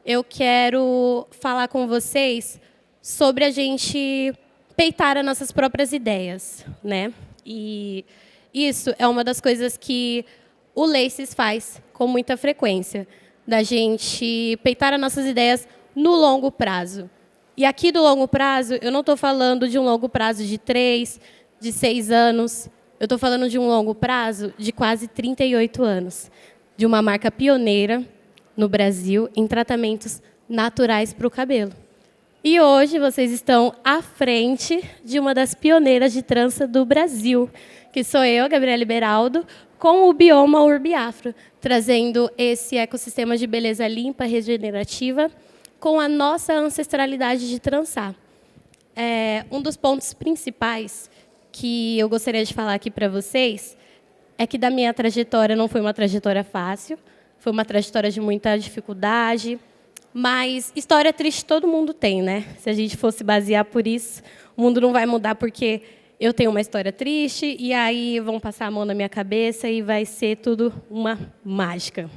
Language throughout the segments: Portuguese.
eu quero falar com vocês sobre a gente peitar as nossas próprias ideias, né? E isso é uma das coisas que o Laces faz com muita frequência, da gente peitar as nossas ideias no longo prazo. E aqui do longo prazo, eu não estou falando de um longo prazo de 3, de 6 anos, eu estou falando de um longo prazo de quase 38 anos, de uma marca pioneira no Brasil em tratamentos naturais para o cabelo. E hoje vocês estão à frente de uma das pioneiras de trança do Brasil, que sou eu, Gabriele Beraldo, com o Bioma Urbiafro, trazendo esse ecossistema de beleza limpa, regenerativa, com a nossa ancestralidade de trançar. Um dos pontos principais que eu gostaria de falar aqui para vocês é que da minha trajetória não foi uma trajetória fácil, foi uma trajetória de muita dificuldade, mas história triste todo mundo tem, né? Se a gente fosse basear por isso, o mundo não vai mudar porque eu tenho uma história triste e aí vão passar a mão na minha cabeça e vai ser tudo uma mágica.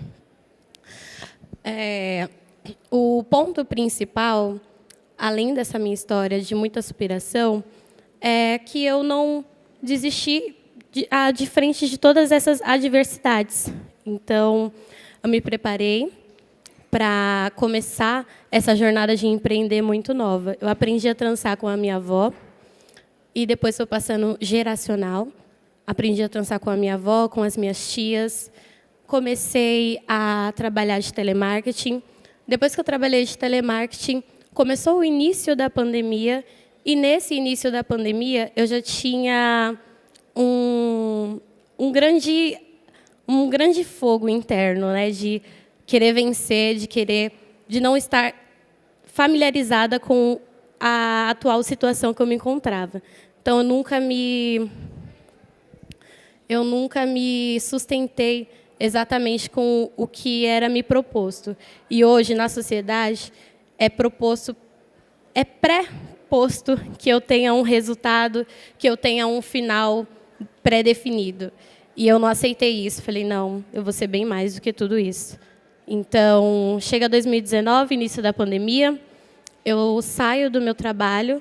O ponto principal, além dessa minha história de muita superação, é que eu não desisti de frente de todas essas adversidades. Então, eu me preparei para começar essa jornada de empreender muito nova. Eu aprendi a trançar com a minha avó, e depois foi passando geracional. Aprendi a trançar com a minha avó, com as minhas tias. Comecei a trabalhar de telemarketing. Depois que eu trabalhei de telemarketing, começou o início da pandemia, e nesse início da pandemia eu já tinha um grande fogo interno, né, de querer vencer, de não estar familiarizada com a atual situação que eu me encontrava. Então, eu nunca me sustentei exatamente com o que era me proposto. E hoje, na sociedade, é pré-posto que eu tenha um resultado, que eu tenha um final pré-definido. E eu não aceitei isso. Falei, não, eu vou ser bem mais do que tudo isso. Então, chega 2019, início da pandemia, eu saio do meu trabalho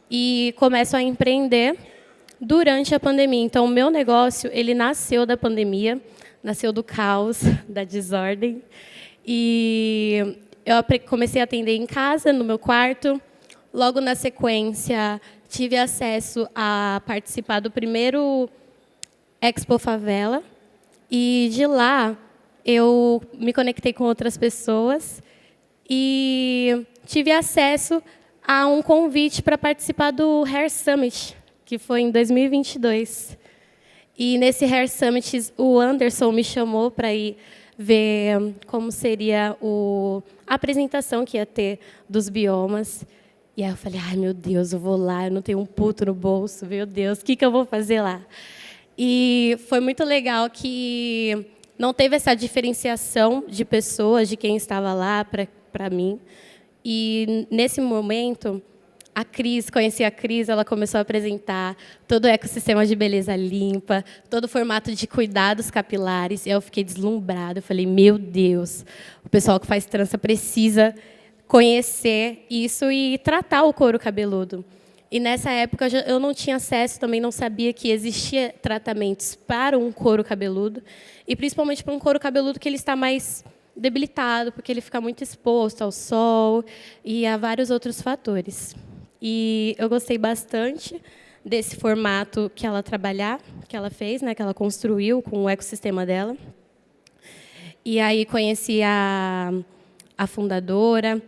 e começo a empreender durante a pandemia. Então, o meu negócio, ele nasceu da pandemia, nasceu do caos, da desordem. E eu comecei a atender em casa, no meu quarto. Logo na sequência, tive acesso a participar do primeiro Expo Favela. E de lá, eu me conectei com outras pessoas e tive acesso a um convite para participar do Hair Summit, que foi em 2022. E nesse Hair Summit, o Anderson me chamou para ir ver como seria a apresentação que ia ter dos biomas. E aí eu falei, ai, meu Deus, eu vou lá, eu não tenho um puto no bolso, meu Deus, o que eu vou fazer lá? E foi muito legal que não teve essa diferenciação de pessoas, de quem estava lá para mim. E, nesse momento, conheci a Cris, ela começou a apresentar todo o ecossistema de beleza limpa, todo o formato de cuidados capilares, e eu fiquei deslumbrada. Eu falei, meu Deus, o pessoal que faz trança precisa conhecer isso e tratar o couro cabeludo. E, nessa época, eu não tinha acesso, também não sabia que existia tratamentos para um couro cabeludo, e principalmente para um couro cabeludo que ele está mais debilitado, porque ele fica muito exposto ao sol e a vários outros fatores. E eu gostei bastante desse formato que ela fez, né, que ela construiu com o ecossistema dela. E aí conheci a fundadora,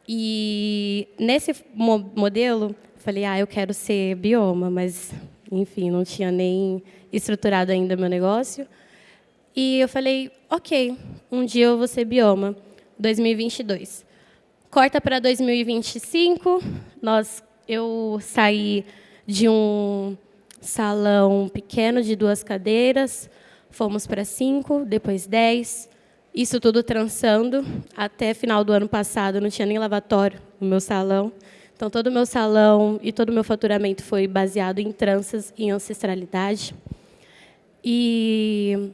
e nesse modelo falei, eu quero ser Bioma, mas, enfim, não tinha nem estruturado ainda meu negócio. E eu falei, ok, um dia eu vou ser Bioma, 2022. Corta para 2025, eu saí de um salão pequeno de 2 cadeiras, fomos para 5, depois 10, isso tudo trançando. Até final do ano passado, não tinha nem lavatório no meu salão. Então, todo o meu salão e todo o meu faturamento foi baseado em tranças e ancestralidade. E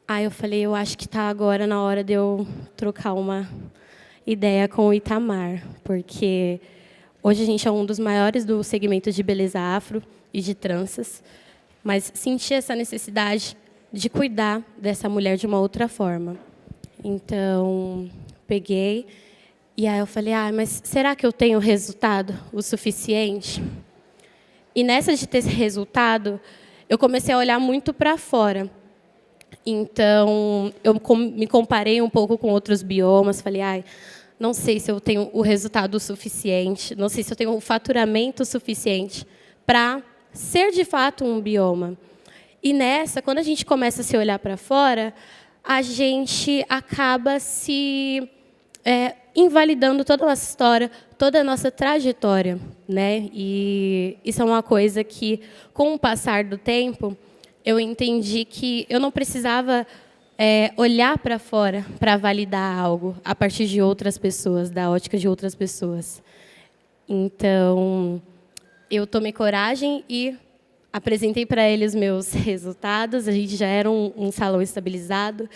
aí eu falei, eu acho que está agora na hora de eu trocar uma ideia com o Itamar, porque hoje a gente é um dos maiores do segmento de beleza afro e de tranças, mas senti essa necessidade de cuidar dessa mulher de uma outra forma. Então, peguei e aí eu falei, mas será que eu tenho resultado o suficiente? E nessa de ter esse resultado, eu comecei a olhar muito para fora. Então, eu me comparei um pouco com outros biomas, falei, não sei se eu tenho o resultado suficiente, não sei se eu tenho o faturamento suficiente para ser, de fato, um bioma. E nessa, quando a gente começa a se olhar para fora, a gente acaba se invalidando toda a nossa história, toda a nossa trajetória, né? E isso é uma coisa que, com o passar do tempo, eu entendi que eu não precisava olhar para fora para validar algo a partir de outras pessoas, da ótica de outras pessoas. Então, eu tomei coragem e apresentei para ele os meus resultados. A gente já era um salão estabilizado.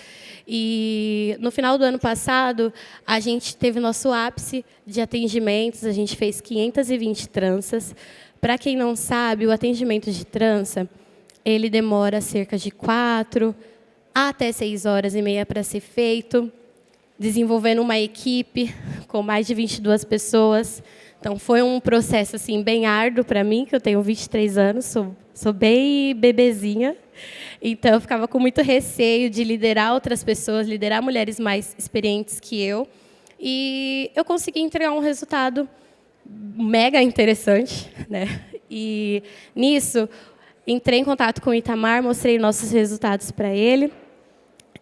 E, no final do ano passado, a gente teve nosso ápice de atendimentos. A gente fez 520 tranças. Para quem não sabe, o atendimento de trança, ele demora cerca de 4 até 6 horas e meia para ser feito, desenvolvendo uma equipe com mais de 22 pessoas. Então, foi um processo assim, bem árduo para mim, que eu tenho 23 anos, sou bem bebezinha. Então, eu ficava com muito receio de liderar outras pessoas, liderar mulheres mais experientes que eu. E eu consegui entregar um resultado mega interessante, né? E, nisso, entrei em contato com o Itamar, mostrei nossos resultados para ele.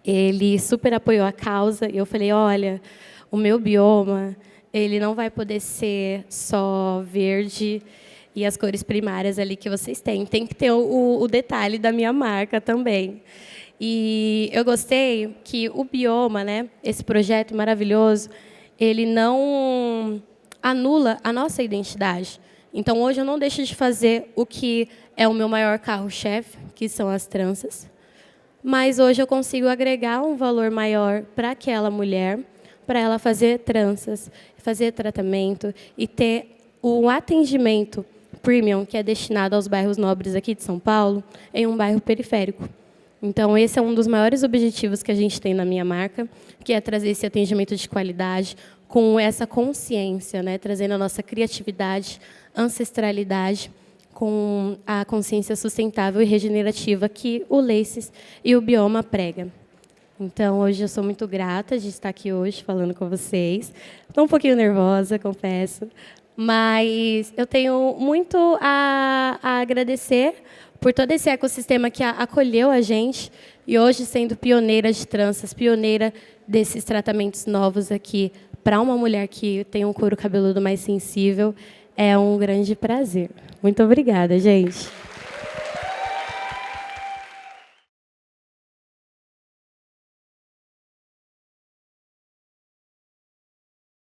Ele super apoiou a causa. E eu falei, olha, o meu bioma, ele não vai poder ser só verde e as cores primárias ali que vocês têm. Tem que ter o detalhe da minha marca também. E eu gostei que o bioma, né, esse projeto maravilhoso, ele não anula a nossa identidade. Então, hoje, eu não deixo de fazer o que é o meu maior carro-chefe, que são as tranças. Mas, hoje, eu consigo agregar um valor maior para aquela mulher, para ela fazer tranças, fazer tratamento e ter um atendimento premium, que é destinado aos bairros nobres aqui de São Paulo, em um bairro periférico. Então, esse é um dos maiores objetivos que a gente tem na minha marca, que é trazer esse atendimento de qualidade com essa consciência, né? Trazendo a nossa criatividade, ancestralidade, com a consciência sustentável e regenerativa que o Laces e o bioma prega. Então, hoje eu sou muito grata de estar aqui hoje falando com vocês. Estou um pouquinho nervosa, confesso, mas eu tenho muito a agradecer por todo esse ecossistema que acolheu a gente e hoje sendo pioneira de tranças, pioneira desses tratamentos novos aqui para uma mulher que tem um couro cabeludo mais sensível, é um grande prazer. Muito obrigada, gente.